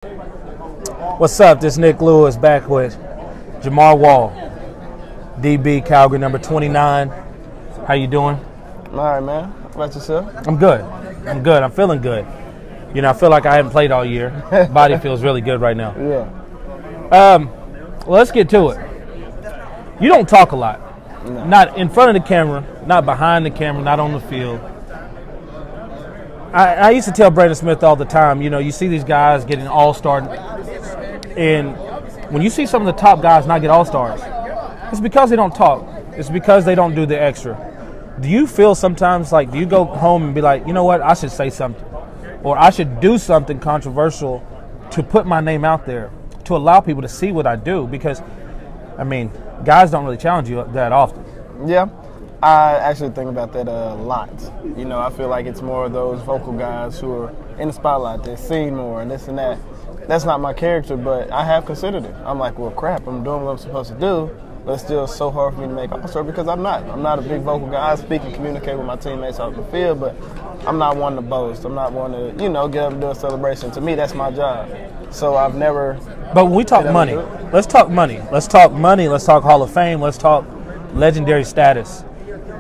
What's up? This is Nik Lewis back with Jamar Wall, DB Calgary number 29. How you doing? All right, man. How about yourself? I'm good. I'm feeling good. You know, I feel like I haven't played all year. Body feels really good right now. Yeah. Well, let's get to it. You don't talk a lot. No. Not in front of the camera, not behind the camera, not on the field. I used to tell Brandon Smith all the time, you know, you see these guys getting all-star, and when you see some of the top guys not get all-stars, it's because they don't talk. It's because they don't do the extra. Do you feel sometimes like, do you go home and be like, you know what, I should say something, or I should do something controversial to put my name out there, to allow people to see what I do? Because, I mean, guys don't really challenge you that often. Yeah. I actually think about that a lot. You know, I feel like it's more of those vocal guys who are in the spotlight, they're seen more and this and that. That's not my character, but I have considered it. I'm like, well, crap, I'm doing what I'm supposed to do, but it's still so hard for me to make All-Star because I'm not a big vocal guy. I speak and communicate with my teammates off the field, but I'm not one to boast. I'm not one to, you know, get up and do a celebration. To me, that's my job. So I've never. But when we talk money, let's talk money. Let's talk money. Let's talk Hall of Fame. Let's talk legendary status.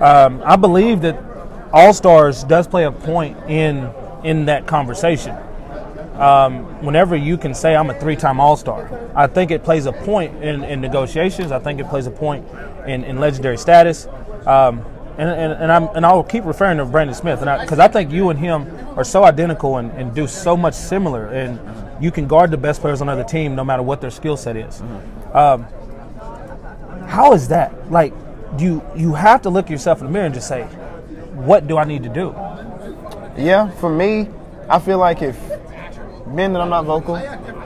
I believe that All-Stars does play a point in that conversation. Whenever you can say I'm a 3-time All-Star, I think it plays a point in negotiations. I think it plays a point in legendary status. And I'll keep referring to Brandon Smith, because I think you and him are so identical and do so much similar, and you can guard the best players on another team no matter what their skill set is. How is that? Like, you have to look yourself in the mirror and just say, what do I need to do? Yeah, for me, I feel like being that I'm not vocal,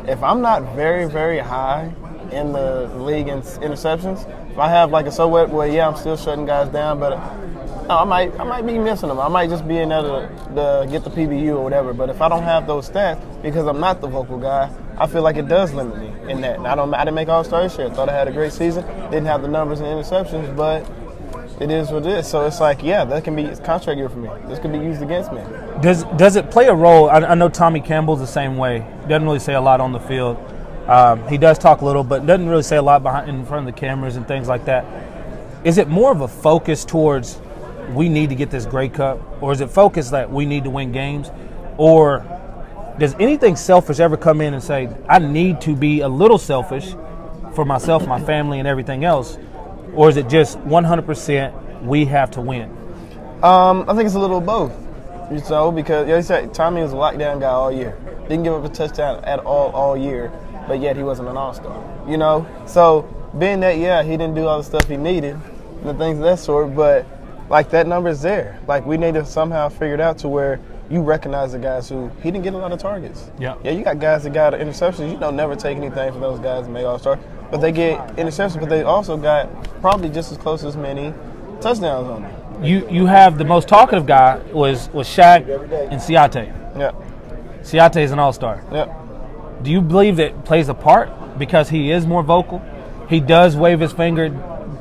if I'm not very, very high in the league in interceptions, if I have like a so what, well, yeah, I'm still shutting guys down, but I might be missing them. I might just be in there to get the PBU or whatever. But if I don't have those stats, because I'm not the vocal guy, I feel like it does limit me in that. And I didn't make All-Star this year. Thought I had a great season. Didn't have the numbers and interceptions, but it is what it is. So it's like, yeah, that can be a contract year for me. This could be used against me. Does it play a role? I know Tommy Campbell's the same way. Doesn't really say a lot on the field. He does talk a little, but doesn't really say a lot in front of the cameras and things like that. Is it more of a focus towards we need to get this Grey Cup, or is it focused that we need to win games? Or does anything selfish ever come in and say, I need to be a little selfish for myself, my family, and everything else? Or is it just 100% we have to win? I think it's a little of both. You know, because you said Tommy was a lockdown guy all year. Didn't give up a touchdown at all year, but yet he wasn't an All-Star. You know? So being that, yeah, he didn't do all the stuff he needed and things of that sort, but like that number is there. Like we need to somehow figure it out to where you recognize the guys who he didn't get a lot of targets. Yeah, you got guys that got interceptions. You don't never take anything from those guys to make All-Star, but they get interceptions. But they also got probably just as close as many touchdowns on them. You have the most talkative guy was Shaq and Siate. Yeah, Siate is an All-Star. Yeah. Do you believe that plays a part because he is more vocal? He does wave his finger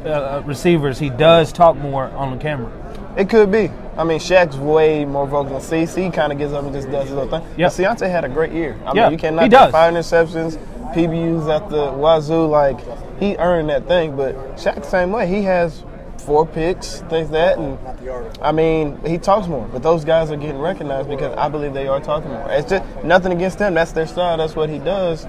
at receivers. He does talk more on the camera. It could be. I mean, Shaq's way more vocal than C kind of gets up and just does his little thing. Yep. But Siate had a great year. I mean, you cannot get 5 interceptions, PBUs at the wazoo. Like, he earned that thing. But Shaq, same way. He has 4 picks, things like that. And, I mean, he talks more. But those guys are getting recognized because I believe they are talking more. It's just nothing against them. That's their style. That's what he does.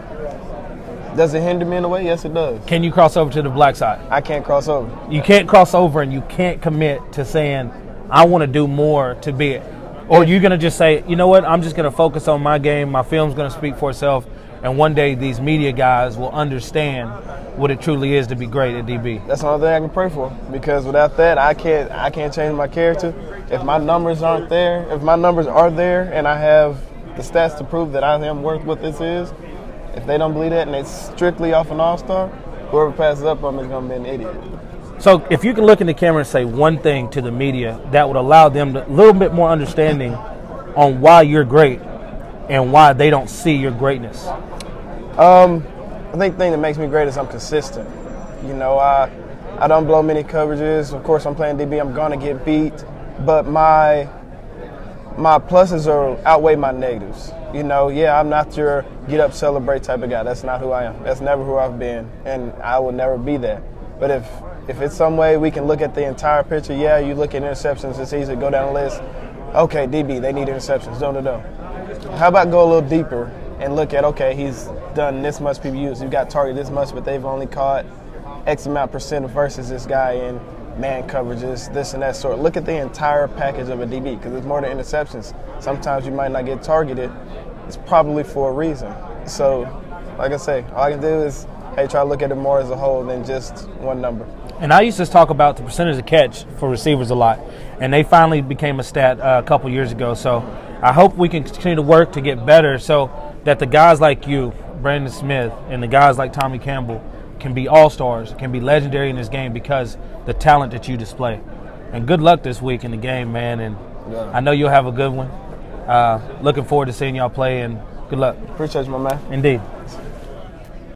Does it hinder me in a way? Yes, it does. Can you cross over to the black side? I can't cross over. You can't cross over, and you can't commit to saying, I want to do more to be it. Or you're going to just say, you know what, I'm just going to focus on my game. My film's going to speak for itself. And one day these media guys will understand what it truly is to be great at DB. That's the only thing I can pray for. Because without that, I can't change my character. If my numbers aren't there, if my numbers are there and I have the stats to prove that I am worth what this is, if they don't believe that and it's strictly off an All-Star, whoever passes up on me is going to be an idiot. So if you can look in the camera and say one thing to the media that would allow them a little bit more understanding on why you're great and why they don't see your greatness. I think the thing that makes me great is I'm consistent. You know, I don't blow many coverages. Of course, I'm playing DB. I'm going to get beat. But my my pluses outweigh my negatives. You know, yeah, I'm not your get up, celebrate type of guy. That's not who I am. That's never who I've been, and I will never be that. But if it's some way we can look at the entire picture, yeah, you look at interceptions, it's easy to go down the list. Okay, DB, they need interceptions. No. How about go a little deeper and look at, okay, he's done this much PBUs. You got targeted this much, but they've only caught X amount percent versus this guy in man coverages, this and that sort. Look at the entire package of a DB because it's more than interceptions. Sometimes you might not get targeted. It's probably for a reason. So, like I say, all I can do is, hey, try to look at it more as a whole than just one number. And I used to talk about the percentage of catch for receivers a lot, and they finally became a stat a couple years ago. So I hope we can continue to work to get better so that the guys like you, Brandon Smith, and the guys like Tommy Campbell can be all-stars, can be legendary in this game because the talent that you display. And good luck this week in the game, man. And yeah. I know you'll have a good one. Looking forward to seeing y'all play, and good luck. Appreciate you, my man. Indeed.